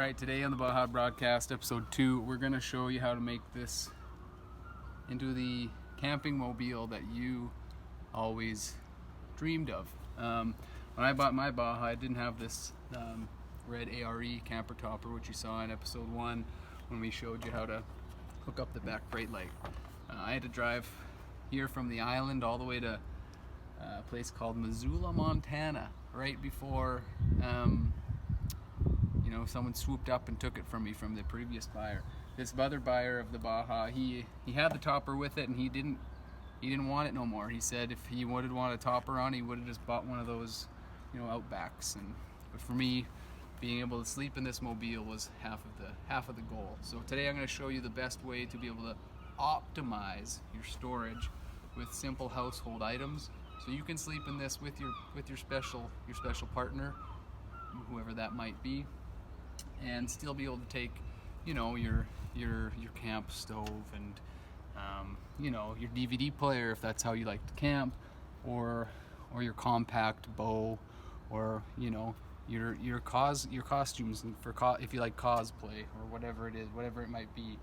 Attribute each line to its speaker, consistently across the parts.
Speaker 1: Alright, today on the BajaBroadcast, episode 2, we're going to show you how to make this into the camping mobile that you always dreamed of. When I bought my Baja, I didn't have this red ARE camper topper, which you saw in episode 1 when we showed you how to hook up the back brake light. I had to drive here from the island all the way to a place called Missoula, Montana, right before someone swooped up and took it from me from the previous buyer. This other buyer of the Baja, he had the topper with it, and he didn't want it no more. He said if he would want a topper on, he would have just bought one of those, Outbacks. But for me, being able to sleep in this mobile was half of the goal. So today I'm going to show you the best way to be able to optimize your storage with simple household items, so you can sleep in this with your special partner, whoever that might be, and still be able to take your camp stove and your DVD player if that's how you like to camp, or your compact bow, or your costumes if you like cosplay, or whatever it might be.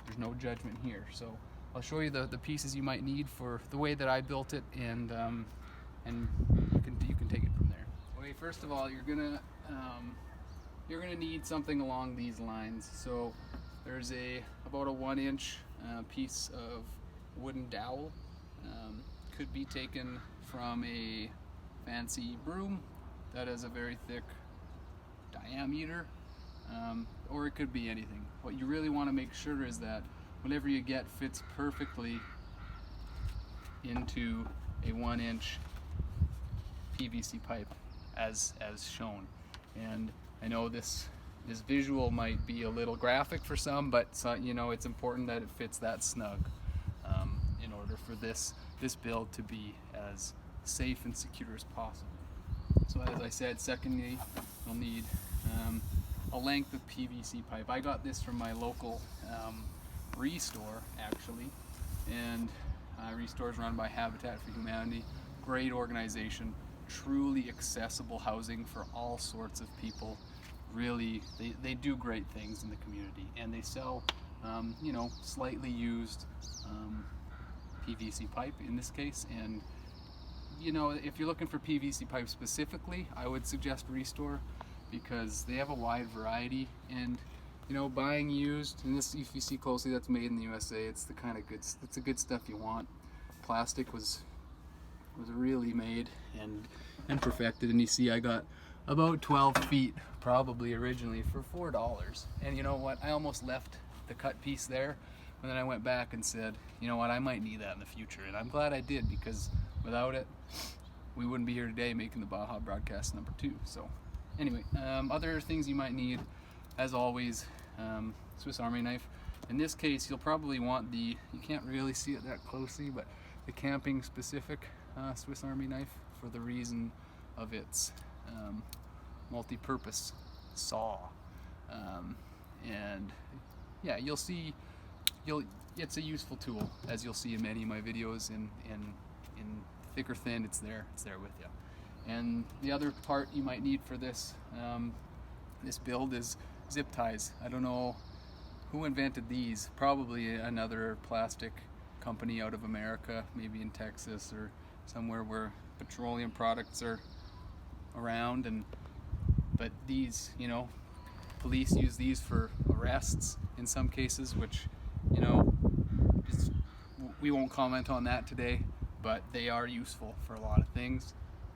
Speaker 1: There's no judgment here. So I'll show you the pieces you might need for the way that I built it, and you can take it from there. Okay, first of all, you're gonna need something along these lines. So there's about a 1-inch piece of wooden dowel. Could be taken from a fancy broom that has a very thick diameter, or it could be anything. What you really want to make sure is that whatever you get fits perfectly into a 1-inch PVC pipe as shown. And I know this visual might be a little graphic for some, but it's important that it fits that snug in order for this build to be as safe and secure as possible. So as I said, secondly, you'll need a length of PVC pipe. I got this from my local Restore, actually, and Restore is run by Habitat for Humanity. Great organization, truly accessible housing for all sorts of people. Really, they do great things in the community, and they sell slightly used PVC pipe in this case. And if you're looking for PVC pipe specifically, I would suggest Restore, because they have a wide variety. And buying used, and this, if you see closely, that's made in the USA. It's the good stuff you want. Plastic was really made and perfected, and you see I got about 12 feet probably originally for $4. And you know what, I almost left the cut piece there, and then I went back and said, you know what, I might need that in the future, and I'm glad I did, because without it we wouldn't be here today making the BajaBroadcast number 2. So anyway, other things you might need, as always, Swiss Army knife. In this case, you'll probably want you can't really see it that closely, but the camping specific Swiss Army knife, for the reason of its multi-purpose saw. And yeah, you'll see, it's a useful tool, as you'll see in many of my videos. In thick or thin, it's there with you. And the other part you might need for this build is zip ties. I don't know who invented these. Probably another plastic company out of America, maybe in Texas or somewhere where petroleum products are around. But these, police use these for arrests in some cases, which we won't comment on that today, but they are useful for a lot of things,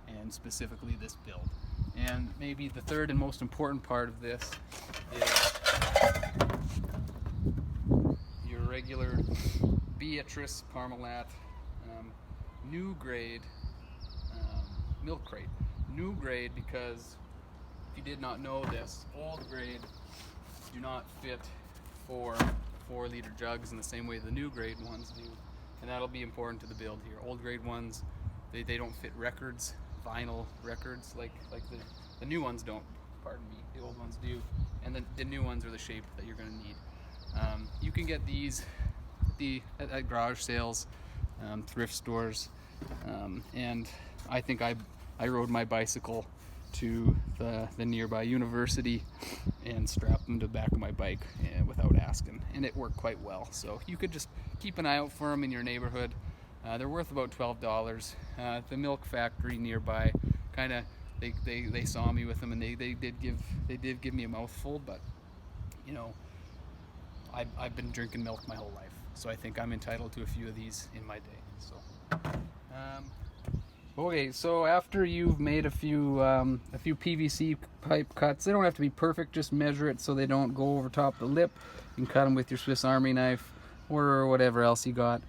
Speaker 1: and specifically this build. And maybe the third and most important part of this is your regular Beatrice Parmalat new grade milk crate. New grade because, if you did not know this, old grade do not fit for 4-liter jugs in the same way the new grade ones do, and that'll be important to the build here. Old grade ones, they don't fit records, vinyl records, like the new ones don't, pardon me, the old ones do, and the new ones are the shape that you're going to need. You can get these at garage sales, thrift stores, and I think I rode my bicycle to the nearby university and strap them to the back of my bike without asking, and it worked quite well. So you could just keep an eye out for them in your neighborhood. They're worth about $12. The milk factory nearby kind of they saw me with them, and they did give me a mouthful, but you know, I've been drinking milk my whole life, so I think I'm entitled to a few of these in my day. So okay, so after you've made a few PVC pipe cuts, they don't have to be perfect, just measure it so they don't go over top the lip. You can cut them with your Swiss Army knife or whatever else you got.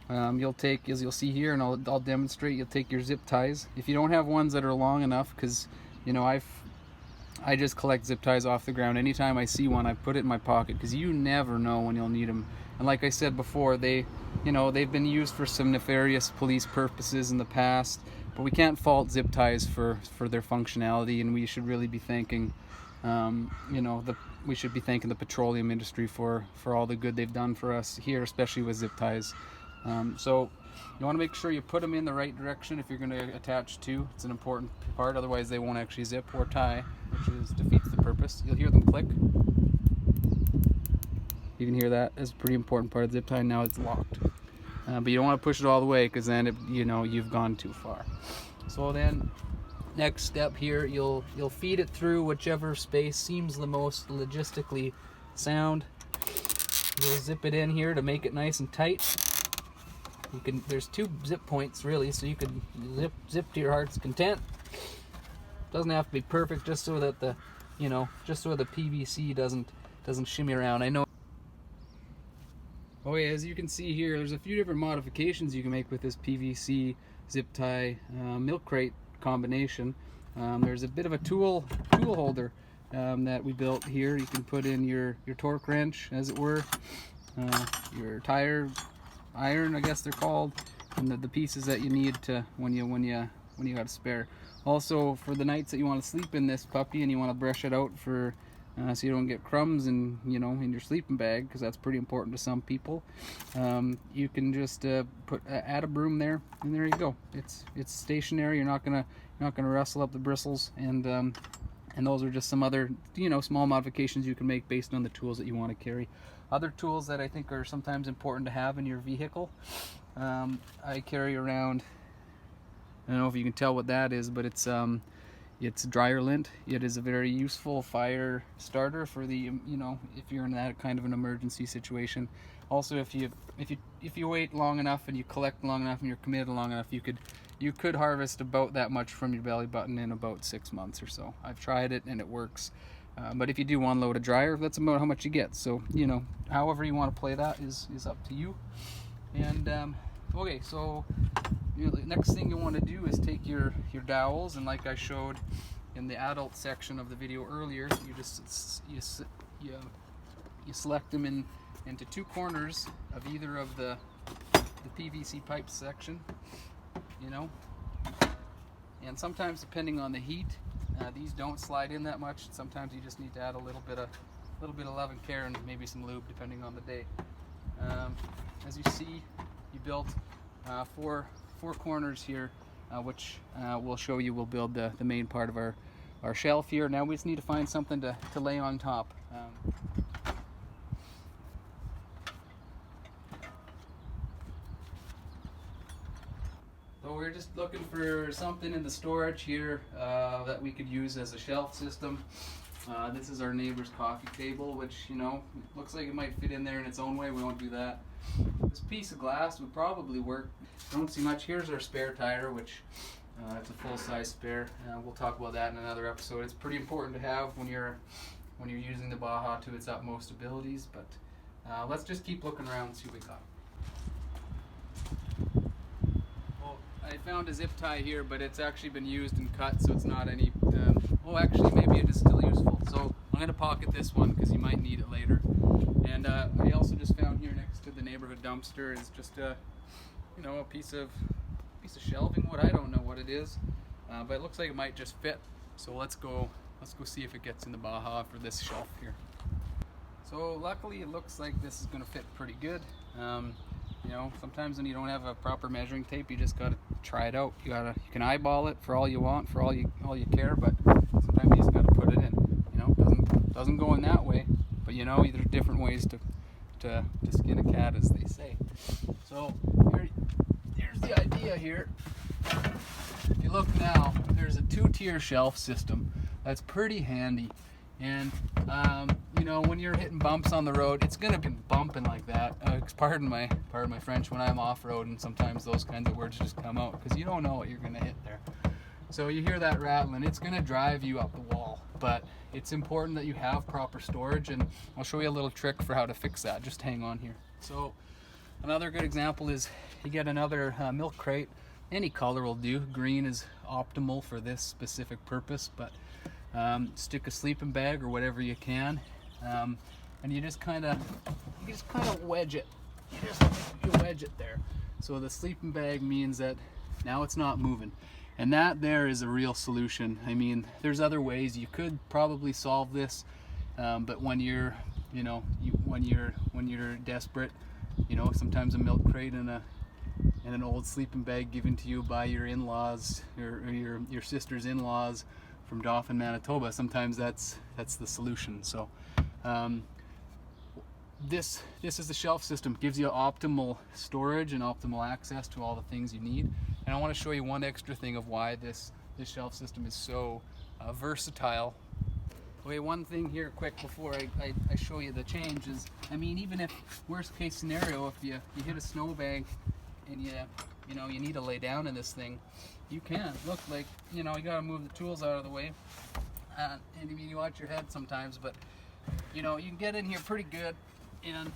Speaker 1: You'll take, as you'll see here, and I'll demonstrate, you'll take your zip ties. If you don't have ones that are long enough, because you know, I just collect zip ties off the ground. Anytime I see one, I put it in my pocket, because you never know when you'll need them. And like I said before, they've been used for some nefarious police purposes in the past, but we can't fault zip ties for their functionality, and we should really be thanking we should be thanking the petroleum industry for all the good they've done for us here, especially with zip ties. So you want to make sure you put them in the right direction if you're going to attach two. It's an important part, otherwise they won't actually zip or tie, which defeats the purpose. You'll hear them click. You can hear that. That's a pretty important part of the zip tie. Now it's locked. But you don't want to push it all the way, because then you've gone too far. So then, next step here, you'll feed it through whichever space seems the most logistically sound. You'll zip it in here to make it nice and tight. There's two zip points really, so you can zip to your heart's content. Doesn't have to be perfect, just so that the PVC doesn't shimmy around. I know. Okay, as you can see here, there's a few different modifications you can make with this PVC zip tie milk crate combination. There's a bit of a tool holder that we built here. You can put in your torque wrench, as it were, your tire iron, I guess they're called, and the pieces that you need to when you got a spare. Also, for the nights that you want to sleep in this puppy and you want to brush it out for so you don't get crumbs in your sleeping bag, because that's pretty important to some people, you can just add a broom there, and there you go. It's stationary. You're not gonna rustle up the bristles, and those are just some other small modifications you can make based on the tools that you want to carry. Other tools that I think are sometimes important to have in your vehicle, I carry around. I don't know if you can tell what that is, but it's dryer lint. It is a very useful fire starter for the if you're in that kind of an emergency situation. Also, if you wait long enough and you collect long enough and you're committed long enough, you could harvest about that much from your belly button in about 6 months or so. I've tried it and it works. But if you do one load of dryer, that's about how much you get. So however you want to play that is up to you. And okay, so the next thing you want to do is take your dowels, and like I showed in the adult section of the video earlier, you select them into two corners of either of the PVC pipe section, and sometimes depending on the heat, these don't slide in that much. Sometimes you just need to add a little bit of love and care and maybe some lube depending on the day. As you see, you built four corners here, which we'll show you. We'll build the main part of our shelf here. Now we just need to find something to lay on top. So we're just looking for something in the storage here that we could use as a shelf system. This is our neighbor's coffee table, which looks like it might fit in there in its own way. We won't do that. This piece of glass would probably work. Don't see much. Here's our spare tire, which it's a full-size spare. We'll talk about that in another episode. It's pretty important to have when you're using the Baja to its utmost abilities. But let's just keep looking around and see what we got. Well, I found a zip tie here, but it's actually been used and cut, so it's not any. Actually, maybe it is still useful. So I'm going to pocket this one because you might need it later. And I also just found here next to the neighborhood dumpster is just a piece of shelving wood. I don't know what it is, but it looks like it might just fit. So let's go see if it gets in the Baja for this shelf here. So luckily it looks like this is going to fit pretty good. Sometimes when you don't have a proper measuring tape, you just got to try it out. You can eyeball it for all you want, for all you care, but sometimes you just got to put it in. Doesn't go in that way, but you know, there's different ways to skin a cat, as they say. So here's the idea here. If you look now, there's a 2-tier shelf system that's pretty handy. And you know, when you're hitting bumps on the road, it's gonna be bumping like that. Pardon my French when I'm off-roading. Sometimes those kinds of words just come out because you don't know what you're gonna hit there. So you hear that rattling, it's gonna drive you up the wall. But it's important that you have proper storage, and I'll show you a little trick for how to fix that. Just hang on here. So another good example is you get another milk crate. Any color will do. Green is optimal for this specific purpose, but stick a sleeping bag or whatever you can, and you just kind of wedge it. You wedge it there. So the sleeping bag means that now it's not moving, and that there is a real solution. I mean, there's other ways you could probably solve this, but when you're, you know, when you're desperate, you know, sometimes a milk crate and an old sleeping bag given to you by your in-laws or your sister's in-laws from Dauphin, Manitoba, sometimes that's the solution. So this is the shelf system. Gives you optimal storage and optimal access to all the things you need. And I want to show you one extra thing of why this shelf system is so versatile. Okay, one thing here quick before I show you the change is, I mean, even if worst case scenario, if you hit a snowbank and you know you need to lay down in this thing, you can. Look, like, you know, you gotta move the tools out of the way, and I mean, you watch your head sometimes, but you know, you can get in here pretty good, and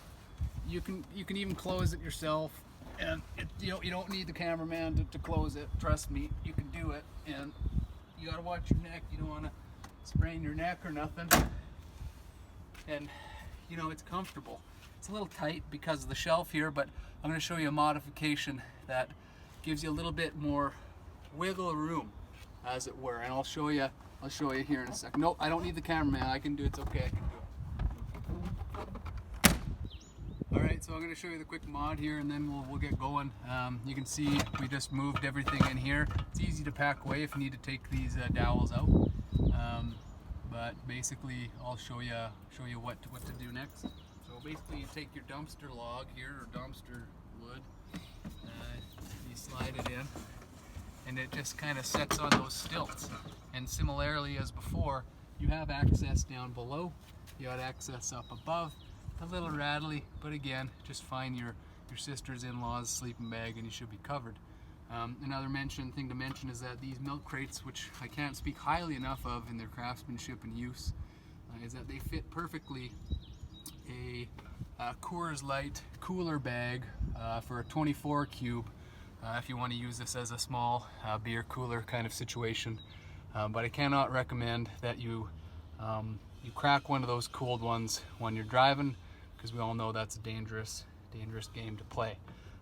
Speaker 1: you can even close it yourself, and you don't need the cameraman to close it. Trust me, you can do it. And you gotta watch your neck. You don't want to sprain your neck or nothing. And you know, it's comfortable. It's a little tight because of the shelf here, but I'm going to show you a modification that gives you a little bit more wiggle room, as it were. And I'll show you here in a second. Nope, I don't need the cameraman. I can do it. It's okay. I can do it. All right, so I'm going to show you the quick mod here, and then we'll get going. You can see we just moved everything in here. It's easy to pack away if you need to take these dowels out. But basically, I'll show you what to do next. So basically, you take your dumpster log here, or dumpster wood, you slide it in, and it just kind of sets on those stilts. And similarly as before, you have access down below, you have access up above. A little rattly, but again, just find your sister's in-laws sleeping bag and you should be covered. Another thing to mention is that these milk crates, which I can't speak highly enough of in their craftsmanship and use, is that they fit perfectly a Coors Light cooler bag for a 24 cube if you want to use this as a small beer cooler kind of situation. But I cannot recommend that you crack one of those cooled ones when you're driving, because we all know that's a dangerous game to play.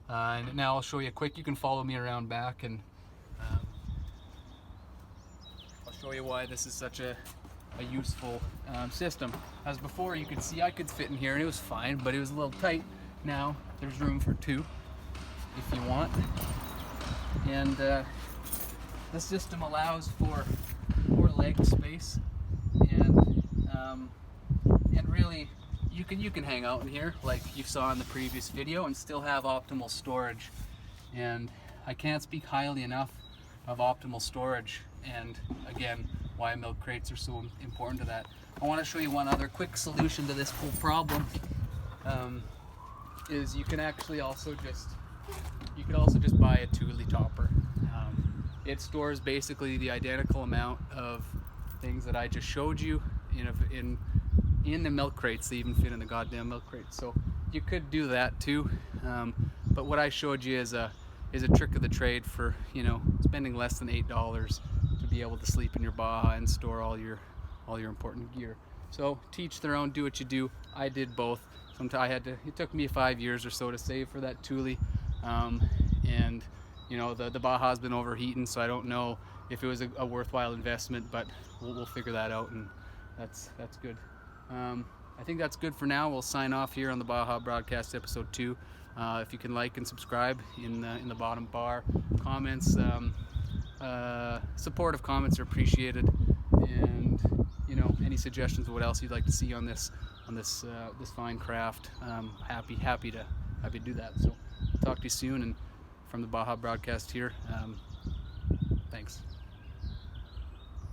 Speaker 1: And now I'll show you quick. You can follow me around back, and I'll show you why this is such a useful system. As before, you could see I could fit in here and it was fine, but it was a little tight. Now there's room for two if you want, and this system allows for more leg space, and really you can hang out in here like you saw in the previous video and still have optimal storage. And I can't speak highly enough of optimal storage, and again, why milk crates are so important to that. I want to show you one other quick solution to this whole problem. Is you can actually also just buy a Thule topper. It stores basically the identical amount of things that I just showed you in the milk crates. They even fit in the goddamn milk crates. So you could do that too. But what I showed you is a trick of the trade for, you know, spending less than $8 to be able to sleep in your Baja and store all your important gear. So teach their own, do what you do. I did both. It took me 5 years or so to save for that Thule. And you know, the Baja's been overheating, so I don't know if it was a worthwhile investment, but we'll figure that out, and that's good. I think that's good for now. We'll sign off here on the BajaBroadcast episode 2. If you can like and subscribe in the bottom bar. Comments, supportive comments are appreciated, and you know, any suggestions of what else you'd like to see on this this fine craft, happy to do that. So I'll talk to you soon, and from the Baja Broadcast here, thanks.